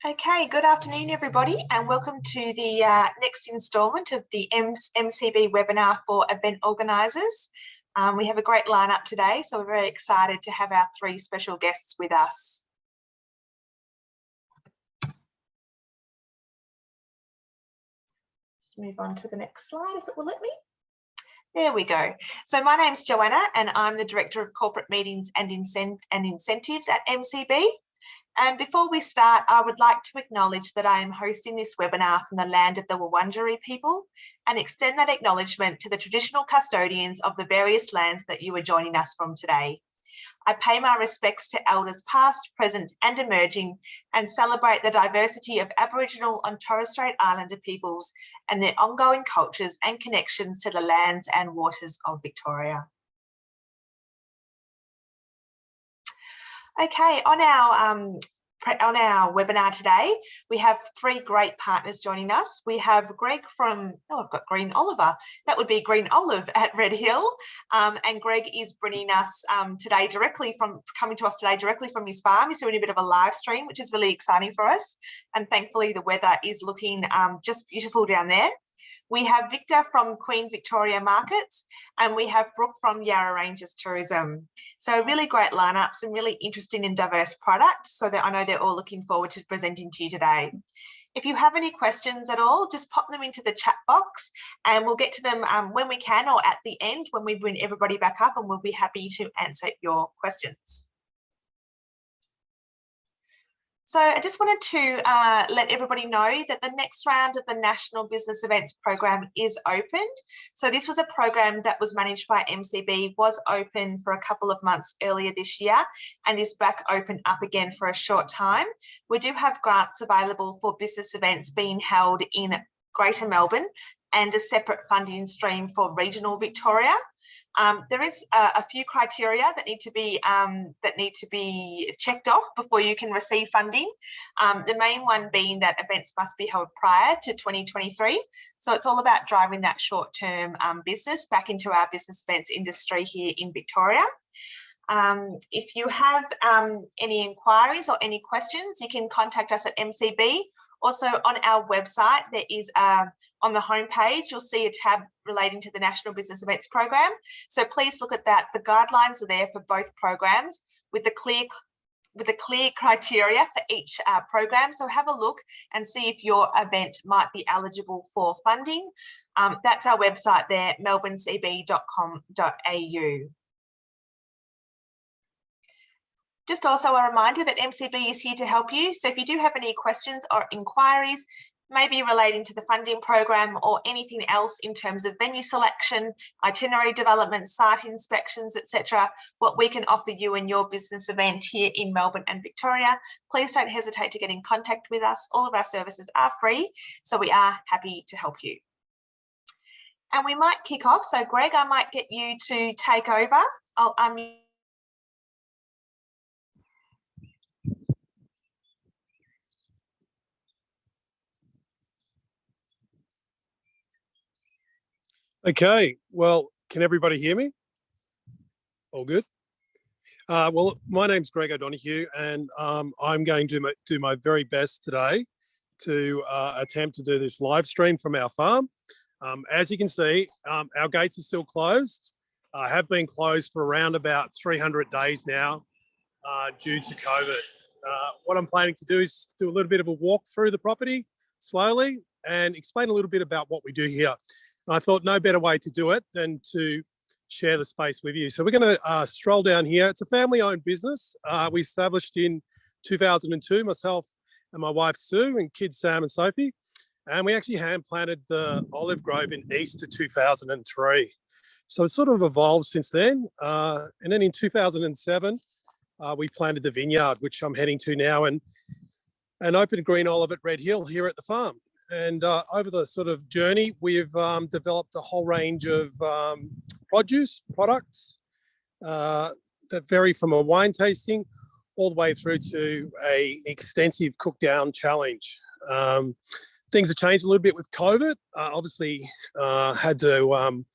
Okay, good afternoon everybody and welcome to the next instalment of the MCB webinar for event organisers. We have a great lineup today, so we're very excited to have our three special guests with us. Let's move on to the next slide if it will let me. There we go. So my name's Joanna and I'm the Director of Corporate Meetings and Incentives at MCB. And before we start, I would like to acknowledge that I am hosting this webinar from the land of the Wurundjeri people and extend that acknowledgement to the traditional custodians of the various lands that you are joining us from today. I pay my respects to elders past, present and emerging and celebrate the diversity of Aboriginal and Torres Strait Islander peoples and their ongoing cultures and connections to the lands and waters of Victoria. Okay, on our webinar today, we have three great partners joining us. We have Greg from, I've got Green Oliver. That would be Green Olive at Red Hill. And Greg is bringing us coming to us today directly from his farm. He's doing a bit of a live stream, which is really exciting for us. And thankfully the weather is looking just beautiful down there. We have Victor from Queen Victoria Markets and we have Brooke from Yarra Ranges Tourism. So a really great lineup, some really interesting and diverse products, so that I know they're all looking forward to presenting to you today. If you have any questions at all, just pop them into the chat box and we'll get to them when we can or at the end when we bring everybody back up, and we'll be happy to answer your questions. So I just wanted to let everybody know that the next round of the National Business Events program is opened. So this was a program that was managed by MCB, was open for a couple of months earlier this year and is back open up again for a short time. We do have grants available for business events being held in Greater Melbourne and a separate funding stream for regional Victoria. There is a few criteria that need to be checked off before you can receive funding. The main one being that events must be held prior to 2023. So it's all about driving that short-term business back into our business events industry here in Victoria. If you have any inquiries or any questions, you can contact us at MCB. Also on our website, there is on the homepage, you'll see a tab relating to the National Business Events Program. So please look at that. The guidelines are there for both programs with the clear criteria for each program. So have a look and see if your event might be eligible for funding. That's our website there, melbournecb.com.au. Just also a reminder that MCB is here to help you. So if you do have any questions or inquiries, maybe relating to the funding program or anything else in terms of venue selection, itinerary development, site inspections, etc., what we can offer you in your business event here in Melbourne and Victoria, please don't hesitate to get in contact with us. All of our services are free, so we are happy to help you. And we might kick off. So Greg, I might get you to take over. I'll unmute. Okay, well, can everybody hear me? All good? Well, my name's Greg O'Donoghue and I'm going to do my very best today to attempt to do this live stream from our farm. As you can see, our gates are still closed, have been closed for around about 300 days now due to COVID. What I'm planning to do is do a little bit of a walk through the property slowly and explain a little bit about what we do here. I thought no better way to do it than to share the space with you. So we're going to stroll down here. It's a family-owned business. We established in 2002, myself and my wife Sue and kids Sam and Sophie. And we actually hand-planted the olive grove in Easter 2003. So it's sort of evolved since then. And then in 2007, we planted the vineyard, which I'm heading to now, and opened Green Olive at Red Hill here at the farm. And over the sort of journey, we've developed a whole range of produce products that vary from a wine tasting all the way through to an extensive cook down challenge. Things have changed a little bit with COVID. Obviously, had to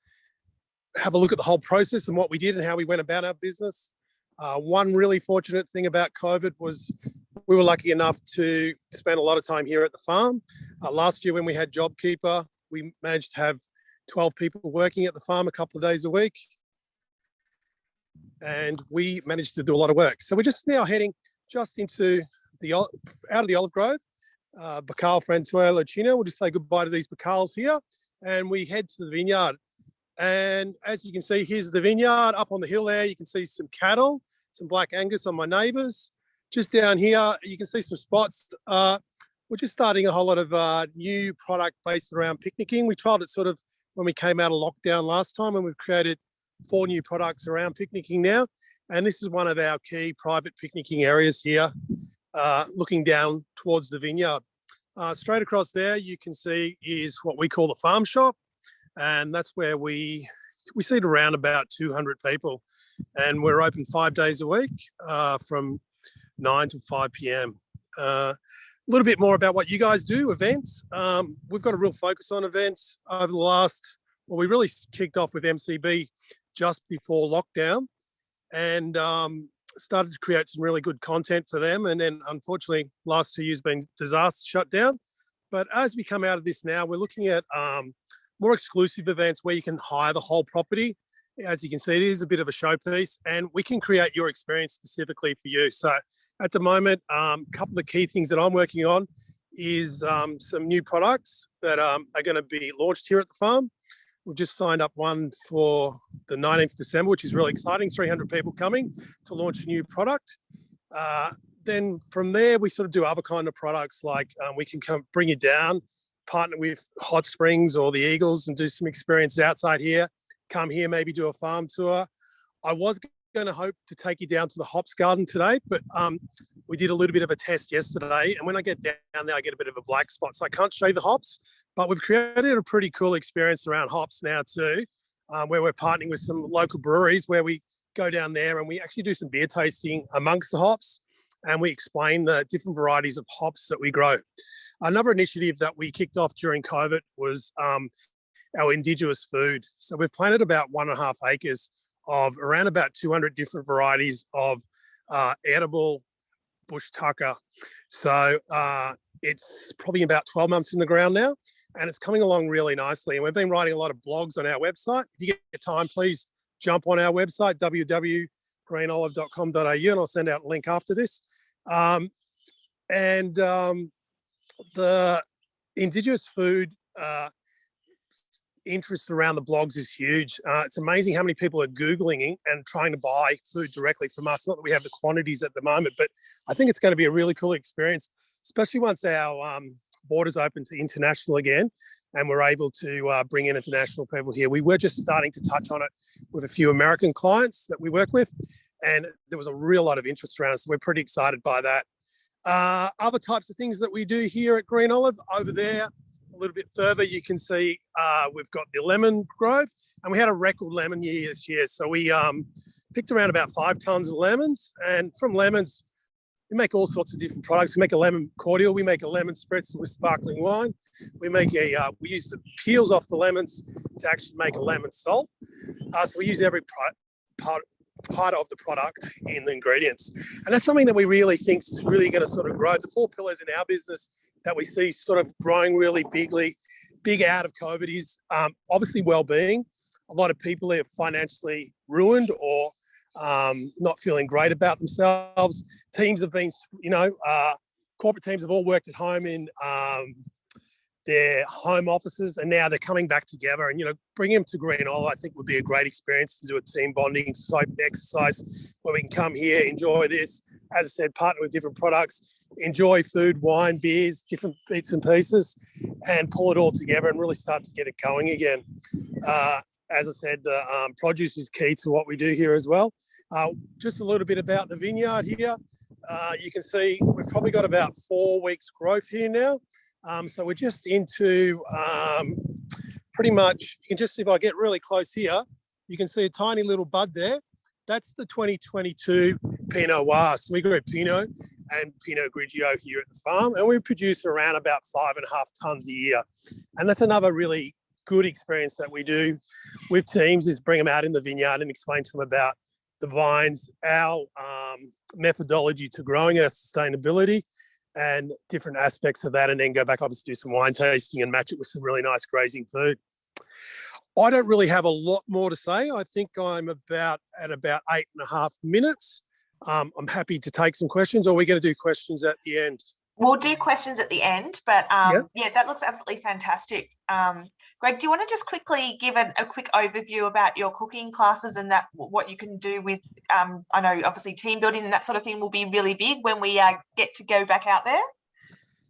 have a look at the whole process and what we did and how we went about our business. One really fortunate thing about COVID was we were lucky enough to spend a lot of time here at the farm. Last year when we had JobKeeper, we managed to have 12 people working at the farm a couple of days a week. And we managed to do a lot of work. So we're just now heading just into out of the olive grove, Bacal Frantuelo Chino. We'll just say goodbye to these bacals here and we head to the vineyard. And as you can see, here's the vineyard up on the hill there. You can see some cattle, some Black Angus on my neighbours. Just down here, you can see some spots. We're just starting a whole lot of new product based around picnicking. We trialled it sort of when we came out of lockdown last time, and we've created 4 new products around picnicking now. And this is one of our key private picnicking areas here, looking down towards the vineyard. Straight across there, you can see is what we call the farm shop. And that's where we seat around about 200 people. And we're open 5 days a week from 9 to 5 p.m. A little bit more about what you guys do, events. We've got a real focus on events over the last, well, we really kicked off with MCB just before lockdown and started to create some really good content for them. And then unfortunately, last 2 years been disaster shut down. But as we come out of this now, we're looking at more exclusive events where you can hire the whole property. As you can see, it is a bit of a showpiece and we can create your experience specifically for you. So at the moment, a couple of key things that I'm working on is some new products that are going to be launched here at the farm. We've just signed up one for the 19th of December, which is really exciting. 300 people coming to launch a new product. Then from there, we sort of do other kind of products like we can come bring you down, partner with Hot Springs or the Eagles and do some experiences outside here. Come here, maybe do a farm tour. I was going to hope to take you down to the hops garden today, but we did a little bit of a test yesterday. And when I get down there, I get a bit of a black spot. So I can't show you the hops, but we've created a pretty cool experience around hops now too, where we're partnering with some local breweries where we go down there and we actually do some beer tasting amongst the hops and we explain the different varieties of hops that we grow. Another initiative that we kicked off during COVID was our Indigenous food. So we've planted about 1.5 acres of around about 200 different varieties of edible bush tucker. So it's probably about 12 months in the ground now, and it's coming along really nicely. And we've been writing a lot of blogs on our website. If you get time, please jump on our website, www.greenolive.com.au, and I'll send out a link after this. The Indigenous food interest around the blogs is huge. It's amazing how many people are Googling and trying to buy food directly from us. Not that we have the quantities at the moment, but I think it's going to be a really cool experience, especially once our borders open to international again and we're able to bring in international people here. We were just starting to touch on it with a few American clients that we work with, and there was a real lot of interest around us. So we're pretty excited by that. Other types of things that we do here at Green Olive, over there, a little bit further, you can see we've got the lemon grove, and we had a record lemon year this year. So we picked around about 5 tons of lemons, and from lemons, we make all sorts of different products. We make a lemon cordial, we make a lemon spritz with sparkling wine. We make we use the peels off the lemons to actually make a lemon salt. So we use every part of the product in the ingredients. And that's something that we really think is really going to sort of grow. The 4 pillars in our business that we see sort of growing really big out of COVID is obviously well-being. A lot of people are financially ruined or not feeling great about themselves. Teams have been, corporate teams have all worked at home in their home offices, and now they're coming back together. And bringing them to Green Olive, I think, would be a great experience to do a team bonding type exercise where we can come here, enjoy this. As I said, partner with different products, enjoy food, wine, beers, different bits and pieces, and pull it all together and really start to get it going again. As I said, the produce is key to what we do here as well. Just a little bit about the vineyard here. You can see we've probably got about 4 weeks growth here now. So we're just into pretty much, you can just see if I get really close here, you can see a tiny little bud there. That's the 2022 Pinot Noir. So we grow Pinot and Pinot Grigio here at the farm, and we produce around about 5.5 tons a year. And that's another really good experience that we do with teams, is bring them out in the vineyard and explain to them about the vines, our methodology to growing it, our sustainability, and different aspects of that, and then go back, obviously do some wine tasting and match it with some really nice grazing food. I don't really have a lot more to say. I think I'm at about 8.5 minutes. I'm happy to take some questions, or are we going to do questions at the end? We'll do questions at the end, but yeah, that looks absolutely fantastic. Greg, do you want to just quickly give a quick overview about your cooking classes and that what you can do with, I know obviously team building and that sort of thing will be really big when we get to go back out there?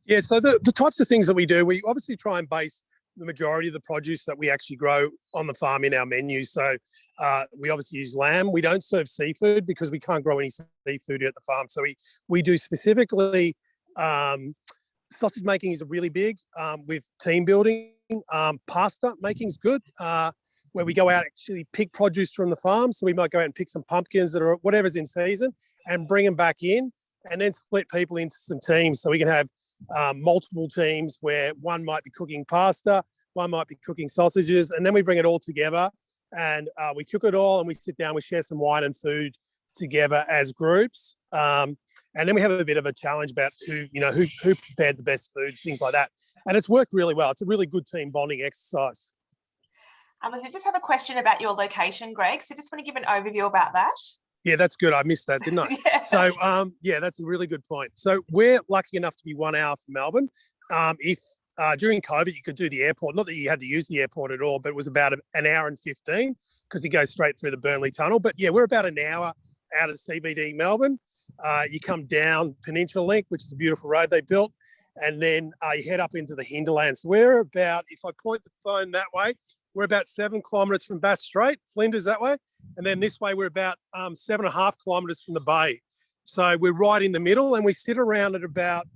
Yeah, so the types of things that we do, we obviously try and base the majority of the produce that we actually grow on the farm in our menu. So we obviously use lamb. We don't serve seafood because we can't grow any seafood at the farm. So we do specifically sausage making is really big with team building. Pasta making is good, where we go out actually pick produce from the farm. So we might go out and pick some pumpkins that are whatever's in season and bring them back in, and then split people into some teams. So we can have multiple teams where one might be cooking pasta, one might be cooking sausages, and then we bring it all together and we cook it all and we sit down, we share some wine and food together as groups. And then we have a bit of a challenge about who prepared the best food, things like that. And it's worked really well. It's a really good team bonding exercise. So just have a question about your location, Greg. So just want to give an overview about that. Yeah, that's good. I missed that, didn't I? Yeah. So, yeah, that's a really good point. So we're lucky enough to be 1 hour from Melbourne. If during COVID, you could do the airport, not that you had to use the airport at all, but it was about an hour and 15 because you go straight through the Burnley Tunnel. But yeah, we're about an hour out of CBD Melbourne. You come down Peninsula Link, which is a beautiful road they built, and then you head up into the hinterlands. We're about, if I point the phone that way, we're about 7 kilometres from Bass Strait, Flinders that way. And then this way, we're about 7.5 kilometres from the bay. So we're right in the middle, and we sit around at about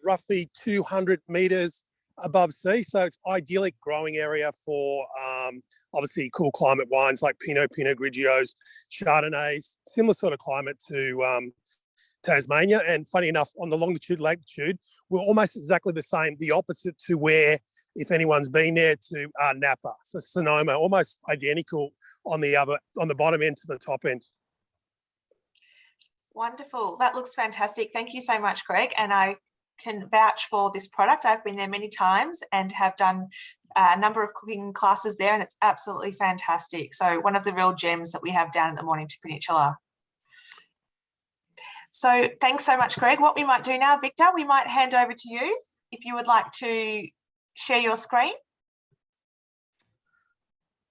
roughly 200 metres above sea. So it's idyllic growing area for obviously cool climate wines like Pinot Grigios, Chardonnays, similar sort of climate to Tasmania. And funny enough, on the longitude, latitude, we're almost exactly the same, the opposite to where, if anyone's been there, to Napa. So Sonoma, almost identical on the bottom end to the top end. Wonderful. That looks fantastic. Thank you so much, Greg. And I can vouch for this product. I've been there many times and have done a number of cooking classes there, and it's absolutely fantastic. So one of the real gems that we have down at the Mornington Peninsula. So thanks so much, Greg. What we might do now, Victor, we might hand over to you if you would like to share your screen.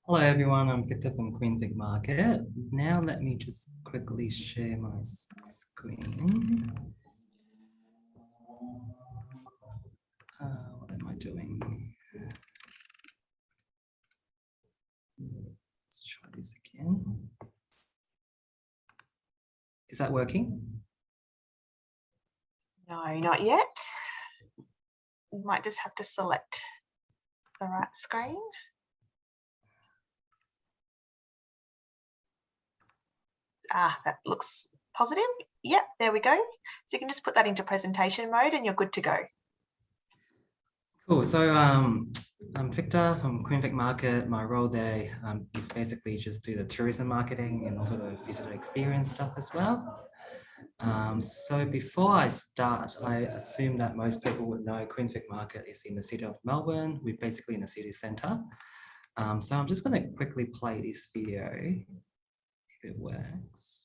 Hello everyone, I'm Victor from Queen Vic Market. Now let me just quickly share my screen. What am I doing? Let's try this again. Is that working? No, not yet. You might just have to select the right screen. That looks positive. Yep, there we go. So you can just put that into presentation mode and you're good to go. Cool. So I'm Victor from Queen Vic Market. My role there is basically just do the tourism marketing and also the visitor experience stuff as well. So before I start, I assume that most people would know Queen Vic Market is in the city of Melbourne. We're basically in the city centre. So I'm just going to quickly play this video, if it works.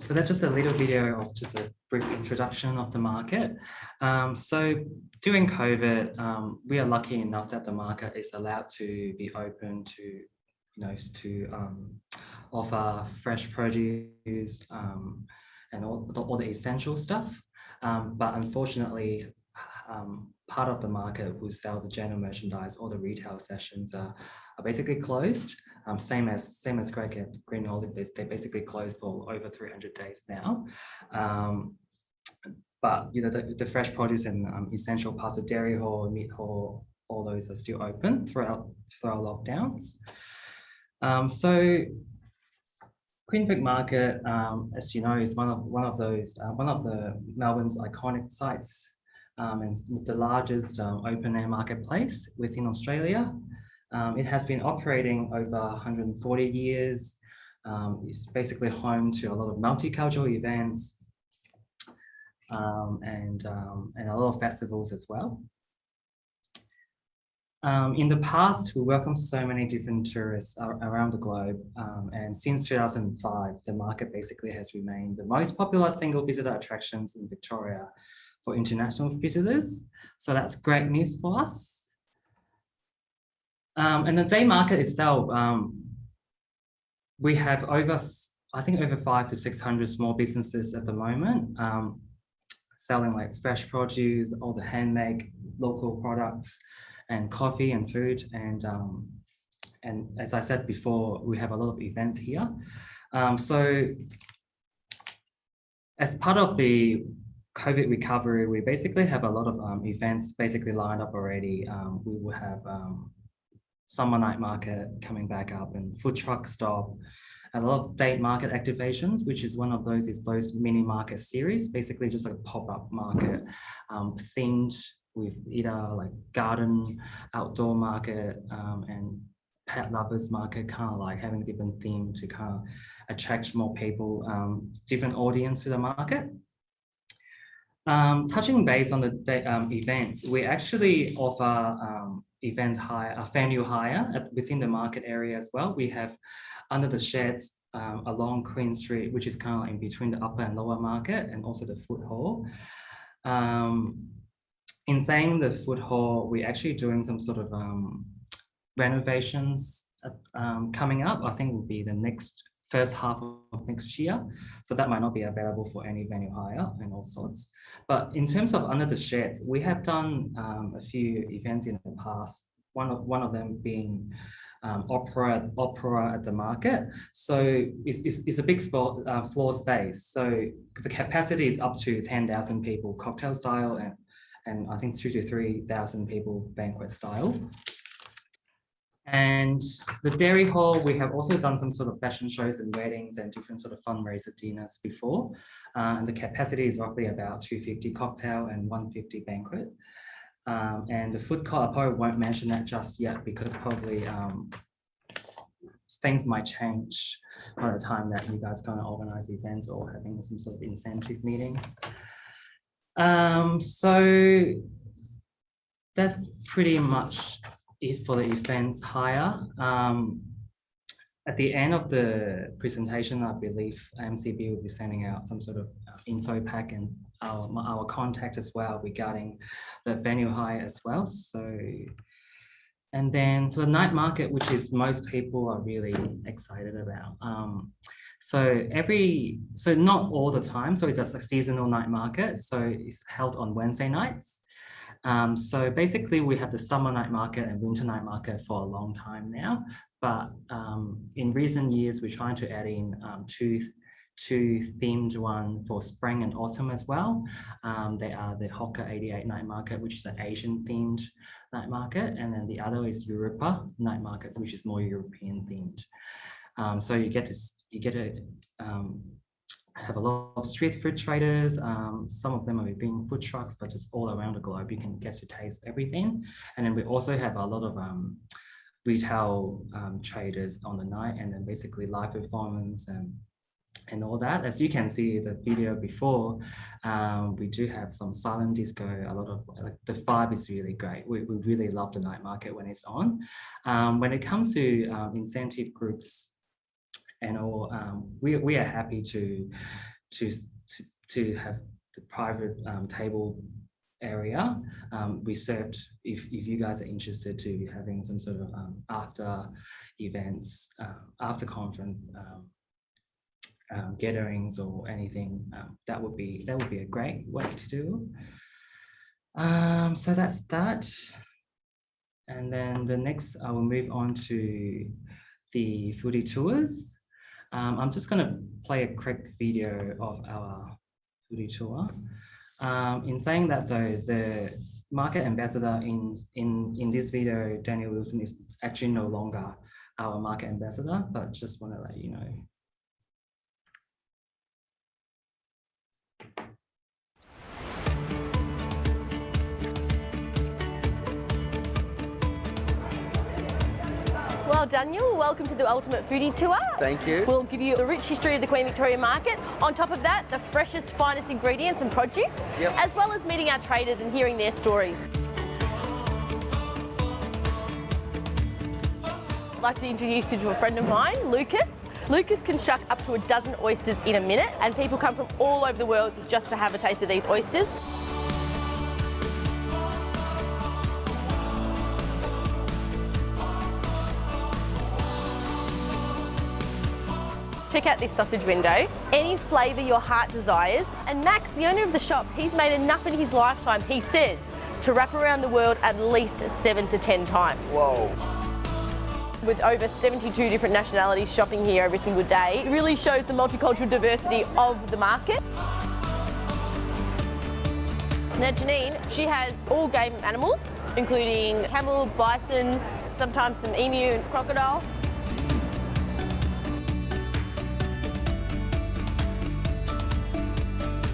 So that's just a little video of just a brief introduction of the market. So during COVID, we are lucky enough that the market is allowed to be open to, offer fresh produce and all the essential stuff. But unfortunately, part of the market who sell the general merchandise or the retail sessions are basically closed. Same as Greg at Green Olive, they basically closed for over 300 days now. But the fresh produce and essential parts of dairy hall, meat hall, all those are still open throughout lockdowns. So Queen Vic Market, as you know, is one of the Melbourne's iconic sites, and the largest open air marketplace within Australia. It has been operating over 140 years. It's basically home to a lot of multicultural events and a lot of festivals as well. In the past, we welcomed so many different tourists around the globe, and since 2005, the market basically has remained the most popular single visitor attractions in Victoria for international visitors. So that's great news for us. And the day market itself, we have over 500 to 600 small businesses at the moment, selling like fresh produce, all the handmade local products, and coffee and food. And as I said before, we have a lot of events here. So as part of the COVID recovery, we basically have a lot of events basically lined up already. We will have summer night market coming back up and food truck stop, a lot of date market activations, which is one of those mini market series, basically just like a pop-up market themed with either like garden, outdoor market, and pet lovers market, kind of like having different theme to kind of attract more people, different audience to the market. Touching base on the events, we actually offer events venue hire within the market area as well. We have under the sheds along Queen Street, which is kind of in between the upper and lower market, and also the food hall. In saying the food hall, we're actually doing some sort of renovations coming up. I think will be the first half of next year. So that might not be available for any venue hire and all sorts. But in terms of under the sheds, we have done a few events in the past. One of them being opera at the market. So it's a big floor space. So the capacity is up to 10,000 people cocktail style, and I think 2,000 to 3,000 people banquet style. And the dairy hall, we have also done some sort of fashion shows and weddings and different sort of fundraiser dinners before. And the capacity is roughly about 250 cocktail and 150 banquet. And the food court, I probably won't mention that just yet because probably things might change by the time that you guys kind of organize events or having some sort of incentive meetings. So that's pretty much it for the events hire. At the end of the presentation, I believe MCB will be sending out some sort of info pack and our contact as well regarding the venue hire as well. So, and then for the night market, which is most people are really excited about. So not all the time. So it's just a seasonal night market. So it's held on Wednesday nights. So basically we have the summer night market and winter night market for a long time now. But in recent years, we're trying to add in two themed one for spring and autumn as well. They are the Hoka 88 night market, which is an Asian themed night market. And then the other is Europa night market, which is more European themed. So you get to have a lot of street food traders. Some of them are being food trucks, but just all around the globe, you can get to taste everything. And then we also have a lot of retail traders on the night, and then basically live performance and all that. As you can see the video before, we do have some silent disco, a lot of like the vibe is really great. We really love the night market when it's on. When it comes to incentive groups and all, we are happy to to have the private table area reserved if you guys are interested to having some sort of after events, after conference gatherings or anything. That would be a great way to do. So that's that. And then the next, I will move on to the foodie tours. I'm just going to play a quick video of our foodie tour. In saying that though, the market ambassador in this video, Daniel Wilson, is actually no longer our market ambassador, but just want to let you know. Well, Daniel, welcome to the Ultimate Foodie Tour. Thank you. We'll give you the rich history of the Queen Victoria Market. On top of that, the freshest, finest ingredients and produce, as well as meeting our traders and hearing their stories. I'd like to introduce you to a friend of mine, Lucas. Lucas can shuck up to a dozen oysters in a minute, and people come from all over the world just to have a taste of these oysters. Check out this sausage window, any flavour your heart desires. And Max, the owner of the shop, he's made enough in his lifetime, he says, to wrap around the world at least 7 to 10 times. Whoa. With over 72 different nationalities shopping here every single day, it really shows the multicultural diversity of the market. Now Janine, she has all game animals, including camel, bison, sometimes some emu and crocodile.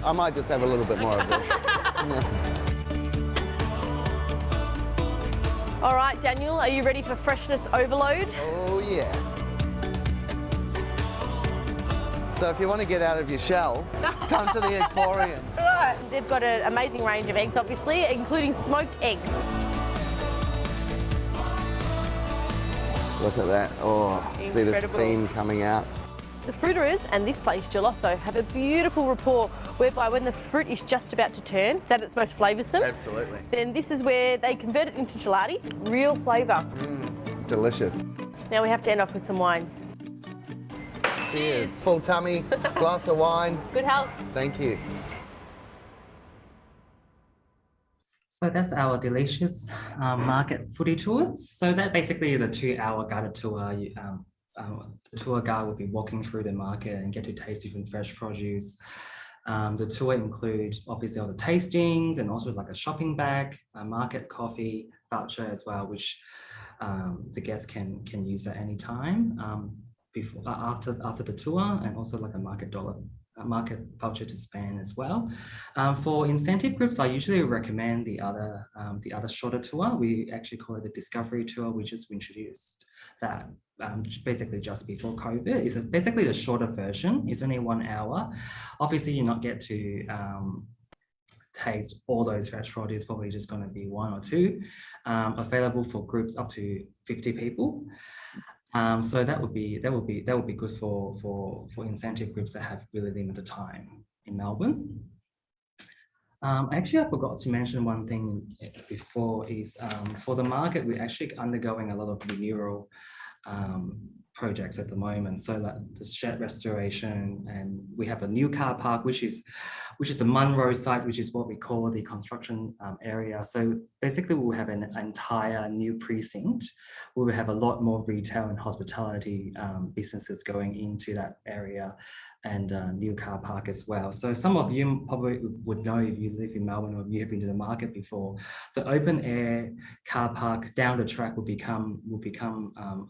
I might just have a little bit more of this. All right, Daniel, are you ready for freshness overload? Oh, yeah. So if you want to get out of your shell, come to the Emporium. Right. They've got an amazing range of eggs, obviously, including smoked eggs. Look at that. Oh, Incredible. see the steam coming out. The fruiterers and this place, Geloso, have a beautiful rapport whereby when the fruit is just about to turn, it's at its most flavoursome. Absolutely. Then this is where they convert it into gelati. Real flavour. Delicious. Now we have to end off with some wine. Cheers. Full tummy, glass of wine. Good health. Thank you. So that's our delicious market foodie tours. So that basically is a 2-hour guided tour. The tour guide will be walking through the market and get to taste different fresh produce. The tour includes obviously all the tastings and also like a shopping bag, a market coffee voucher as well, which the guests can use at any time before after the tour, and also like a market voucher to spend as well. For incentive groups, I usually recommend the other shorter tour. We actually call it the Discovery Tour, which is we introduced that basically just before COVID. It's basically the shorter version. It's only 1 hour. Obviously, you not get to taste all those fresh produce. Probably just going to be 1 or 2 available for groups up to 50 people. So that would be good for incentive groups that have really limited time in Melbourne. Actually, I forgot to mention one thing before is for the market, we're actually undergoing a lot of renewal projects at the moment. So like the shed restoration, and we have a new car park, which is the Munro site, which is what we call the construction area. So basically we'll have an entire new precinct. We will have a lot more retail and hospitality businesses going into that area, and new car park as well. So some of you probably would know if you live in Melbourne or you have been to the market before, the open air car park down the track will become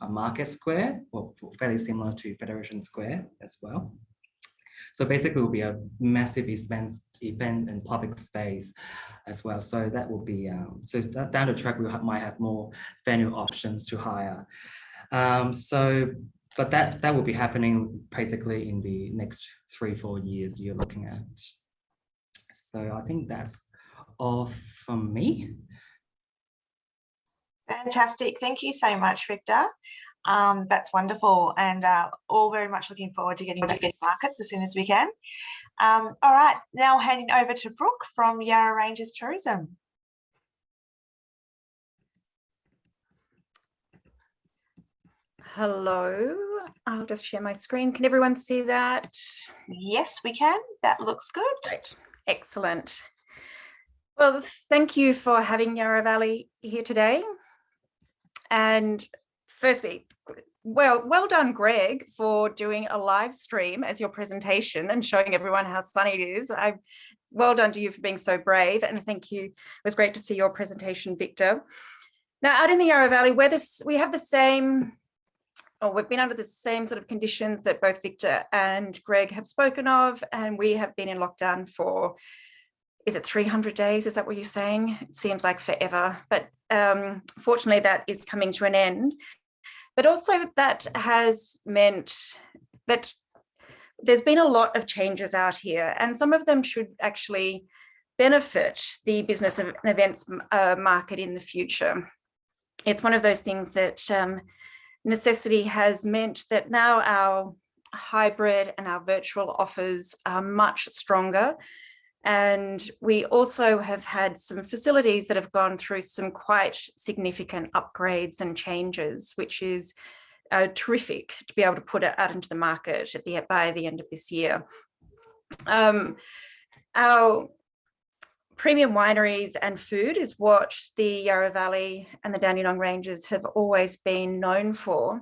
a market square, or fairly similar to Federation Square as well. So basically it will be a massive event and public space as well. So that will be, so that down the track we might have more venue options to hire. But that will be happening basically in the next 3-4 years you're looking at. So I think that's all from me. Fantastic. Thank you so much, Victor. That's wonderful, and all very much looking forward to getting back to markets as soon as we can. All right, now handing over to Brooke from Yarra Ranges Tourism. Hello, I'll just share my screen. Can everyone see that? Yes, we can. That looks good. Great, excellent. Well, thank you for having Yarra Valley here today. And firstly, well done, Greg, for doing a live stream as your presentation and showing everyone how sunny it is. Well done to you for being so brave, and thank you. It was great to see your presentation, Victor. Now, out in the Yarra Valley, we have the same, or we've been under the same sort of conditions that both Victor and Greg have spoken of, and we have been in lockdown for, is it 300 days? Is that what you're saying? It seems like forever, but fortunately that is coming to an end. But also that has meant that there's been a lot of changes out here, and some of them should actually benefit the business and events market in the future. It's one of those things that necessity has meant that now our hybrid and our virtual offers are much stronger. And we also have had some facilities that have gone through some quite significant upgrades and changes, which is terrific to be able to put it out into the market by the end of this year. Our premium wineries and food is what the Yarra Valley and the Dandenong Ranges have always been known for.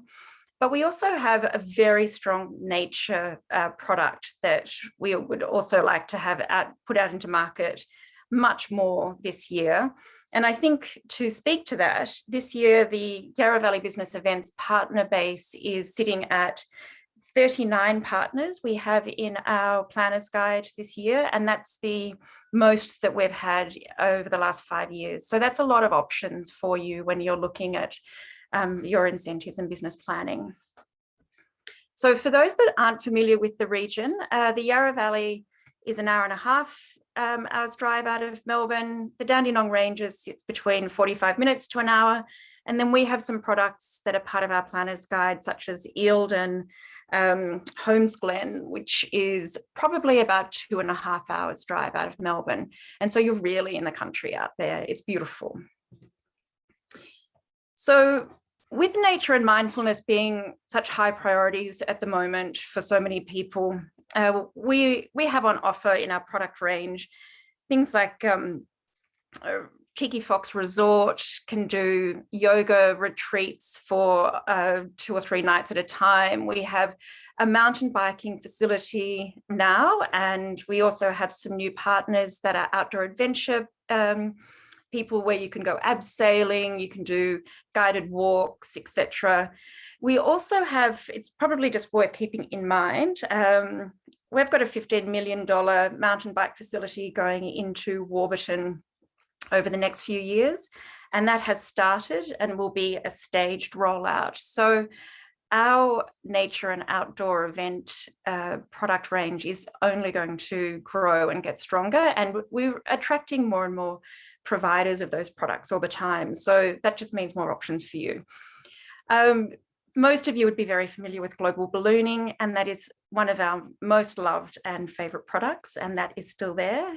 But we also have a very strong nature product that we would also like to have put out into market much more this year. And I think to speak to that, this year, the Yarra Valley Business Events partner base is sitting at 39 partners we have in our planner's guide this year, and that's the most that we've had over the last 5 years. So that's a lot of options for you when you're looking at your incentives and business planning. So for those that aren't familiar with the region, the Yarra Valley is an hour and a half hours drive out of Melbourne. The Dandenong Ranges sits between 45 minutes to an hour. And then we have some products that are part of our planner's guide, such as Eildon, Holmes Glen, which is probably about 2.5 hours drive out of Melbourne. And so you're really in the country out there. It's beautiful. So with nature and mindfulness being such high priorities at the moment for so many people, we have on offer in our product range things like Cheeky Fox Resort can do yoga retreats for 2 or 3 nights at a time. We have a mountain biking facility now, and we also have some new partners that are outdoor adventure people where you can go abseiling, you can do guided walks, etc. We also have, it's probably just worth keeping in mind, we've got a $15 million mountain bike facility going into Warburton over the next few years, and that has started and will be a staged rollout. So our nature and outdoor event product range is only going to grow and get stronger, and we're attracting more and more providers of those products all the time. So that just means more options for you. Most of you would be very familiar with global ballooning, and that is one of our most loved and favorite products, and that is still there.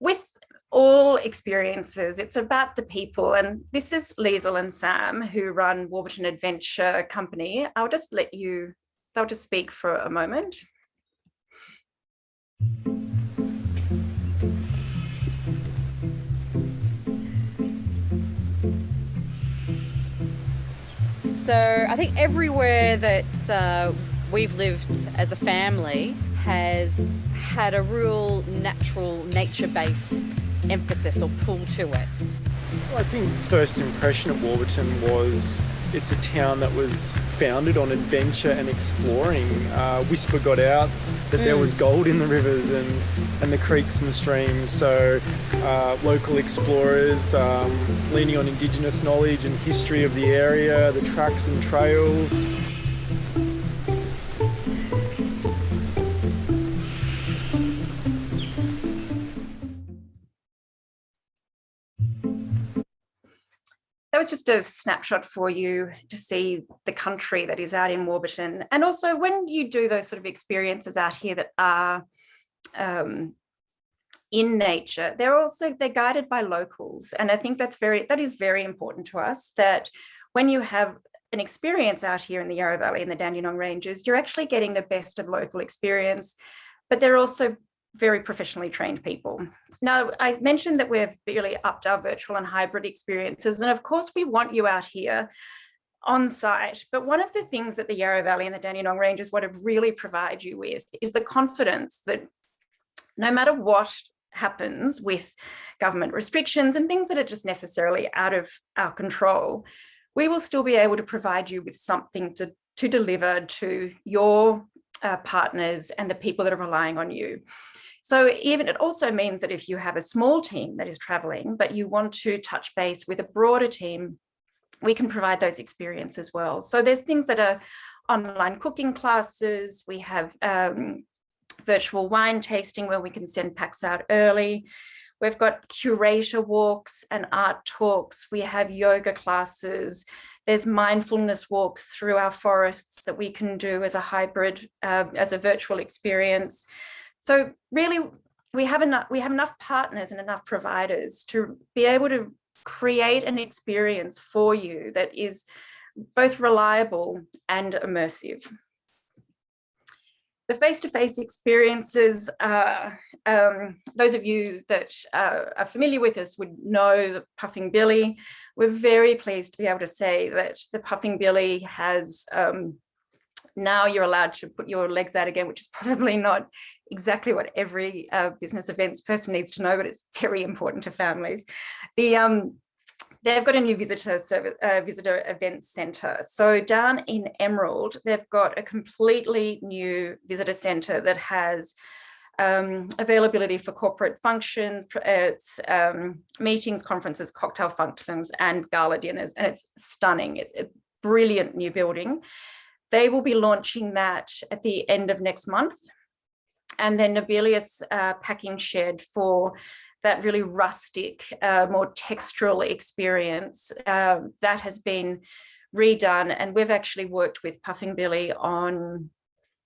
With all experiences, it's about the people, and this is Liesl and Sam who run Warburton Adventure Company. I'll just let you, they'll just speak for a moment. So I think everywhere that we've lived as a family has had a real natural, nature-based emphasis or pull to it. Well, I think first impression of Warburton was it's a town that was founded on adventure and exploring. Whisper got out that there was gold in the rivers and the creeks and the streams. So local explorers leaning on Indigenous knowledge and history of the area, the tracks and trails. That was just a snapshot for you to see the country that is out in Warburton. And also when you do those sort of experiences out here that are in nature, they're guided by locals. And I think that is very important to us, that when you have an experience out here in the Yarra Valley and the Dandenong Ranges, you're actually getting the best of local experience, but they're also very professionally trained people. Now, I mentioned that we've really upped our virtual and hybrid experiences. And of course, we want you out here on site. But one of the things that the Yarra Valley and the Dandenong Ranges want to really provide you with is the confidence that no matter what happens with government restrictions and things that are just necessarily out of our control, we will still be able to provide you with something to deliver to your partners and the people that are relying on you. So it also means that if you have a small team that is traveling, but you want to touch base with a broader team, we can provide those experiences as well. So there's things that are online cooking classes. We have virtual wine tasting where we can send packs out early. We've got curator walks and art talks. We have yoga classes. There's mindfulness walks through our forests that we can do as a hybrid, as a virtual experience. So really, we have enough partners and enough providers to be able to create an experience for you that is both reliable and immersive. The face-to-face experiences, those of you that are familiar with us would know that Puffing Billy. We're very pleased to be able to say that the Puffing Billy has, now you're allowed to put your legs out again, which is probably not exactly what every business events person needs to know, but it's very important to families. They've got a new visitor event centre. So down in Emerald, they've got a completely new visitor centre that has availability for corporate functions, it's meetings, conferences, cocktail functions, and gala dinners. And it's stunning. It's a brilliant new building. They will be launching that at the end of next month. And then Nobelius packing shed for that really rustic, more textural experience that has been redone. And we've actually worked with Puffing Billy on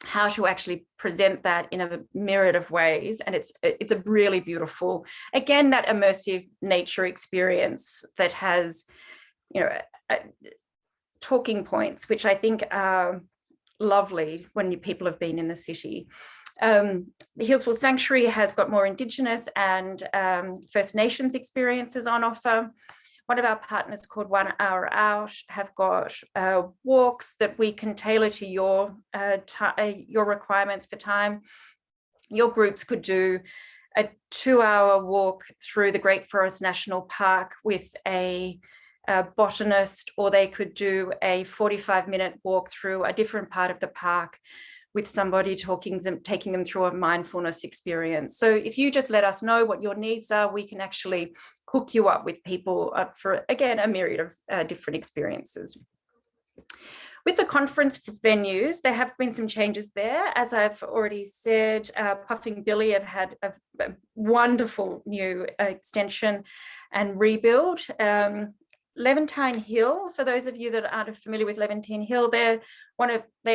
how to actually present that in a myriad of ways. And it's a really beautiful, again, that immersive nature experience that has, talking points, which I think are lovely when people have been in the city. The Hillsville Sanctuary has got more Indigenous and First Nations experiences on offer. One of our partners called 1 Hour Out have got walks that we can tailor to your requirements for time. Your groups could do a 2-hour walk through the Great Forest National Park with a botanist, or they could do a 45-minute walk through a different part of the park with somebody taking them through a mindfulness experience. So if you just let us know what your needs are, we can actually hook you up with people for, again, a myriad of different experiences. With the conference venues, there have been some changes there. As I've already said, Puffing Billy have had a wonderful new extension and rebuild. Levantine Hill, for those of you that aren't familiar with Levantine Hill, they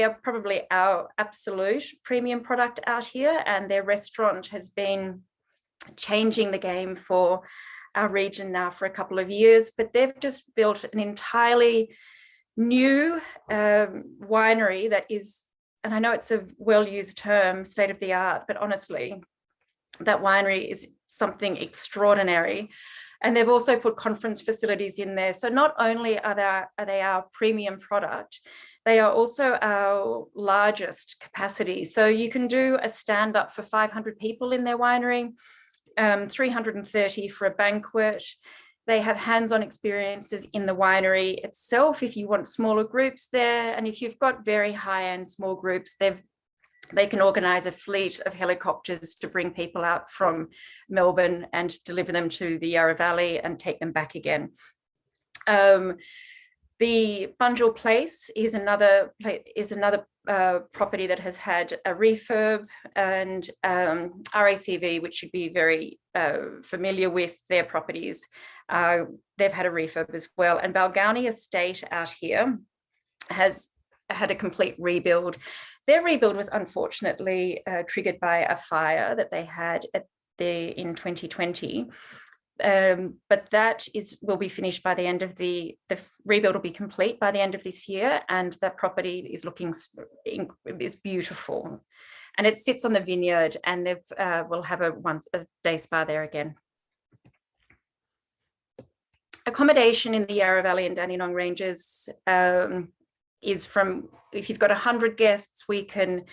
are probably our absolute premium product out here, and their restaurant has been changing the game for our region now for a couple of years, but they've just built an entirely new winery that is, and I know it's a well-used term, state of the art, but honestly, that winery is something extraordinary. And they've also put conference facilities in there. So not only are they our premium product, they are also our largest capacity. So you can do a stand-up for 500 people in their winery, 330 for a banquet. They have hands-on experiences in the winery itself if you want smaller groups there. And if you've got very high-end small groups, they can organise a fleet of helicopters to bring people out from Melbourne and deliver them to the Yarra Valley and take them back again. The The Bunjil Place is another property that has had a refurb, and RACV, which you'd be very familiar with their properties, they've had a refurb as well. And Balgownie Estate out here has had a complete rebuild. Their rebuild was unfortunately triggered by a fire that they had in 2020. But that will be finished by the end of the rebuild will be complete by the end of this year, and the property is is beautiful, and it sits on the vineyard, and we'll have a day spa there again. Accommodation in the Yarra Valley and Dandenong Ranges is from, if you've got 100 guests, we can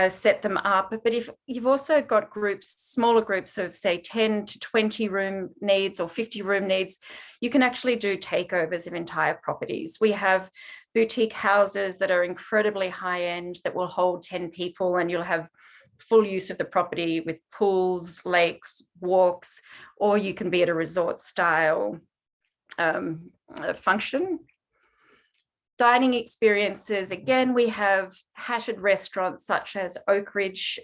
set them up. But if you've also got smaller groups of say 10 to 20 room needs or 50 room needs, you can actually do takeovers of entire properties. We have boutique houses that are incredibly high end that will hold 10 people, and you'll have full use of the property with pools, lakes, walks, or you can be at a resort style function. Dining experiences, again, we have hatted restaurants such as Oak Ridge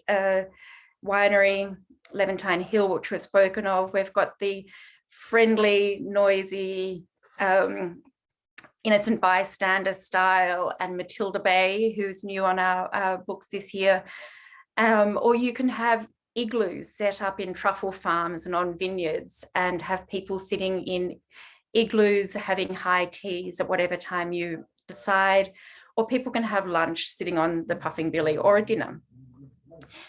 Winery, Levantine Hill, which we've spoken of. We've got the friendly, noisy, Innocent Bystander style, and Matilda Bay, who's new on our books this year. Or you can have igloos set up in truffle farms and on vineyards, and have people sitting in igloos having high teas at whatever time you decide, or people can have lunch sitting on the puffing billy, or a dinner.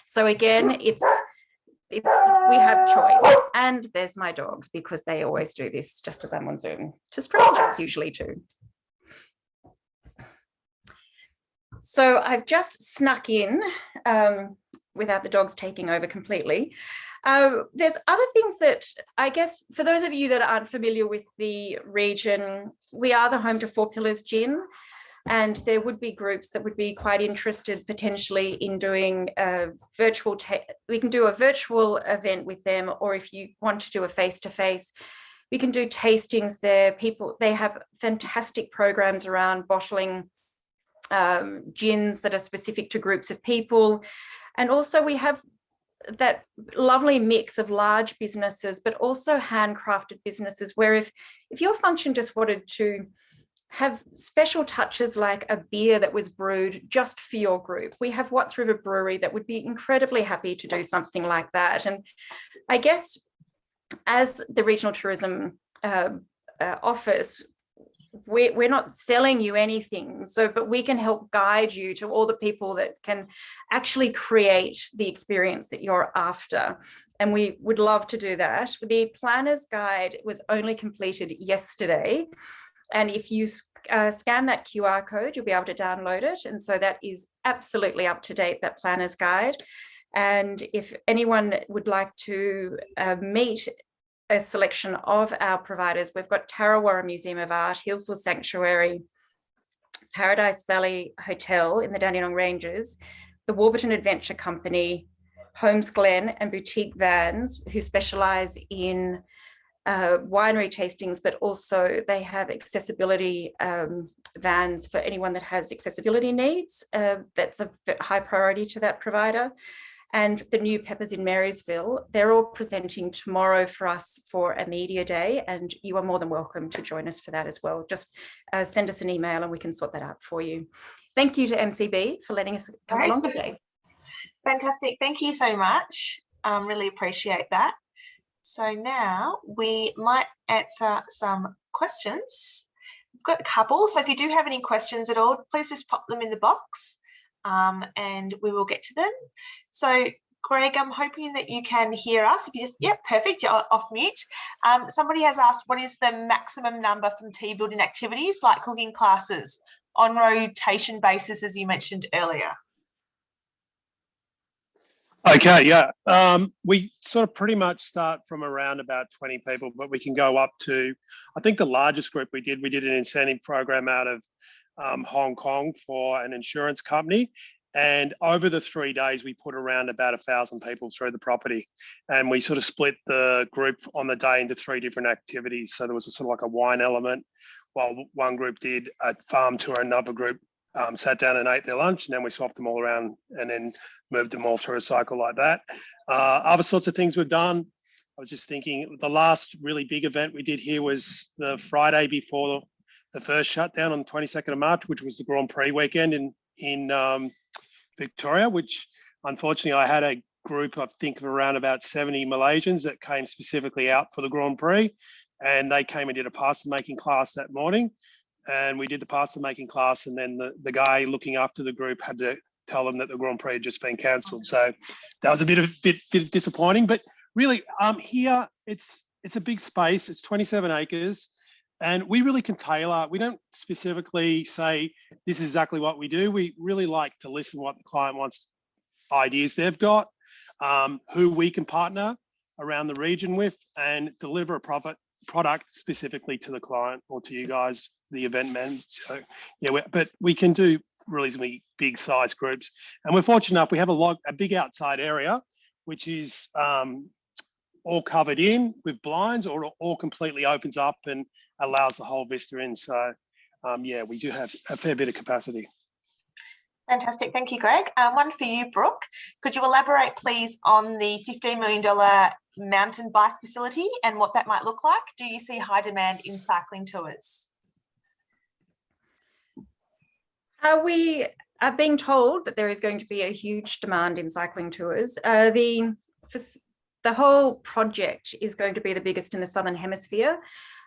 So again, we have choice. And there's my dogs, because they always do this just as I'm on Zoom, to strangers usually too. So I've just snuck in without the dogs taking over completely. There's other things that I guess for those of you that aren't familiar with the region, we are the home to Four Pillars Gin, and there would be groups that would be quite interested potentially in doing a virtual, we can do a virtual event with them, or if you want to do a face-to-face, we can do tastings there. They have fantastic programs around bottling gins that are specific to groups of people. And also we have that lovely mix of large businesses, but also handcrafted businesses, where if your function just wanted to have special touches like a beer that was brewed just for your group, we have Watts River Brewery that would be incredibly happy to do something like that. And I guess as the Regional Tourism Office, we're not selling you anything, but we can help guide you to all the people that can actually create the experience that you're after, and we would love to do that. The planner's guide was only completed yesterday, and if you scan that QR code, you'll be able to download it, and so that is absolutely up to date, that planner's guide. And if anyone would like to meet a selection of our providers, we've got Tarrawarra Museum of Art, Hillsville Sanctuary, Paradise Valley Hotel in the Dandenong Ranges, the Warburton Adventure Company, Holmes Glen, and Boutique Vans, who specialise in winery tastings, but also they have accessibility vans for anyone that has accessibility needs. That's a high priority to that provider. And the New Peppers in Marysville, they're all presenting tomorrow for us for a media day, and you are more than welcome to join us for that as well. Just send us an email and we can sort that out for you. Thank you to MCB for letting us come along today. Fantastic. Thank you so much. Really appreciate that. So now we might answer some questions. We've got a couple, so if you do have any questions at all, please just pop them in the box. And we will get to them. So Greg, I'm hoping that you can hear us. If you just, yep, perfect, you're off mute. Somebody has asked, what is the maximum number from team building activities like cooking classes on rotation basis, as you mentioned earlier? Okay, yeah. We sort of pretty much start from around about 20 people, but we can go up to, I think the largest group we did an incentive program out of Hong Kong for an insurance company, And over the 3 days, we put around about 1,000 people through the property. And we sort of split the group on the day into 3 different activities. So there was a sort of like a wine element, while one group did a farm tour, another group sat down and ate their lunch, and then we swapped them all around and then moved them all through a cycle like that. Other sorts of things we've done. I was just thinking the last really big event we did here was the Friday before the first shutdown on the 22nd of March, which was the Grand Prix weekend in Victoria, which unfortunately I had a group, I think of around about 70 Malaysians that came specifically out for the Grand Prix, and they came and did a pasta making class that morning. And we did the pasta making class, and then the guy looking after the group had to tell them that the Grand Prix had just been cancelled. So that was a bit disappointing, but really here it's a big space. It's 27 acres. And we really can tailor. We don't specifically say this is exactly what we do. We really like to listen to what the client wants, ideas they've got, who we can partner around the region with, and deliver a product specifically to the client or to you guys, the event men. So yeah, but we can do reasonably big size groups, and we're fortunate enough we have a big outside area, which is all covered in with blinds, or all completely opens up and allows the whole vista in. So yeah, we do have a fair bit of capacity. Fantastic, thank you, Greg. One for you, Brooke. Could you elaborate, please, on the $15 million mountain bike facility and what that might look like? Do you see high demand in cycling tours? We are being told that there is going to be a huge demand in cycling tours. The whole project is going to be the biggest in the Southern Hemisphere.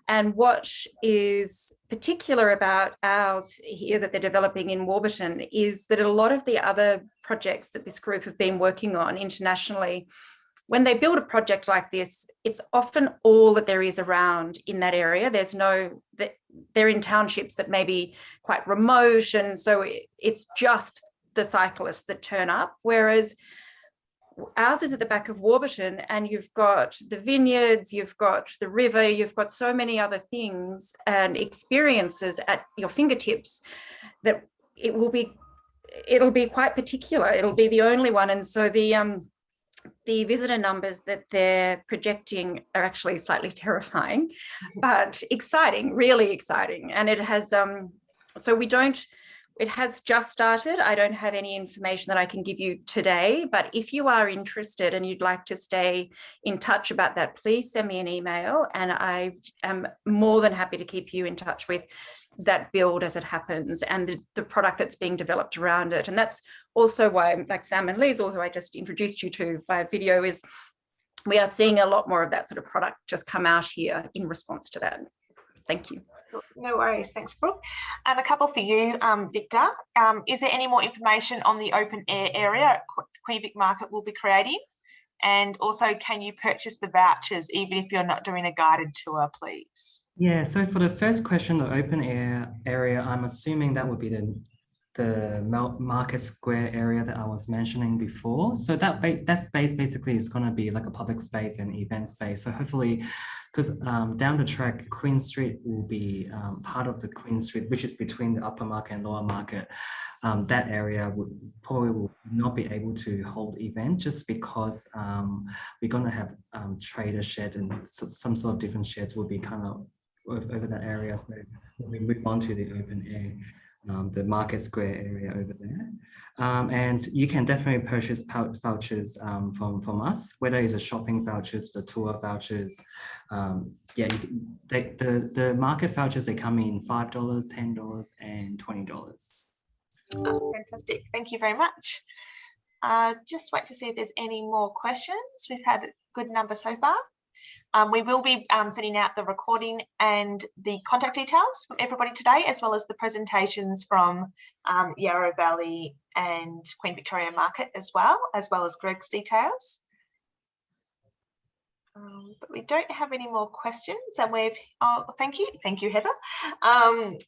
And what is particular about ours here that they're developing in Warburton is that a lot of the other projects that this group have been working on internationally, when they build a project like this, it's often all that there is around in that area. There's no, they're in townships that may be quite remote. And so it's just the cyclists that turn up. Whereas ours is at the back of Warburton, and you've got the vineyards, you've got the river, you've got so many other things and experiences at your fingertips that it'll be quite particular. It'll be the only one. And so the visitor numbers that they're projecting are actually slightly terrifying, but exciting, really exciting. And it has, it has just started. I don't have any information that I can give you today, but if you are interested and you'd like to stay in touch about that, please send me an email, and I am more than happy to keep you in touch with that build as it happens and the product that's being developed around it. And that's also why, like Sam and Liesl, who I just introduced you to via video, is we are seeing a lot more of that sort of product just come out here in response to that. Thank you. No worries, thanks, Brooke. And a couple for you, Victor. Is there any more information on the open air area Queen Vic Market will be creating? And also, can you purchase the vouchers even if you're not doing a guided tour, please? Yeah, so for the first question, the open air area, I'm assuming that would be the Market Square area that I was mentioning before. So that space basically is going to be like a public space and event space. So hopefully, because down the track, Queen Street will be part of the Queen Street, which is between the upper market and lower market. That area will not be able to hold events just because we're going to have trader sheds and some sort of different sheds will be kind of over that area. So we move on to the open air. The Market Square area over there. And you can definitely purchase vouchers from us, whether it's a shopping vouchers, the tour vouchers. Yeah, the market vouchers, they come in $5, $10 and $20. Oh, fantastic, thank you very much. Just wait to see if there's any more questions. We've had a good number so far. We will be sending out the recording and the contact details from everybody today, as well as the presentations from Yarra Valley and Queen Victoria Market as well as Greg's details. But we don't have any more questions, and thank you, Heather.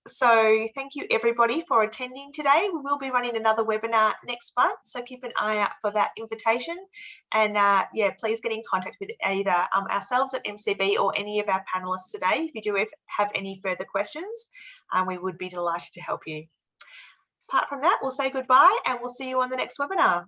So thank you everybody for attending today. We will be running another webinar next month, so keep an eye out for that invitation. And yeah, please get in contact with either ourselves at MCB or any of our panelists today if you do have any further questions. We would be delighted to help you. apart from that, we'll say goodbye and we'll see you on the next webinar.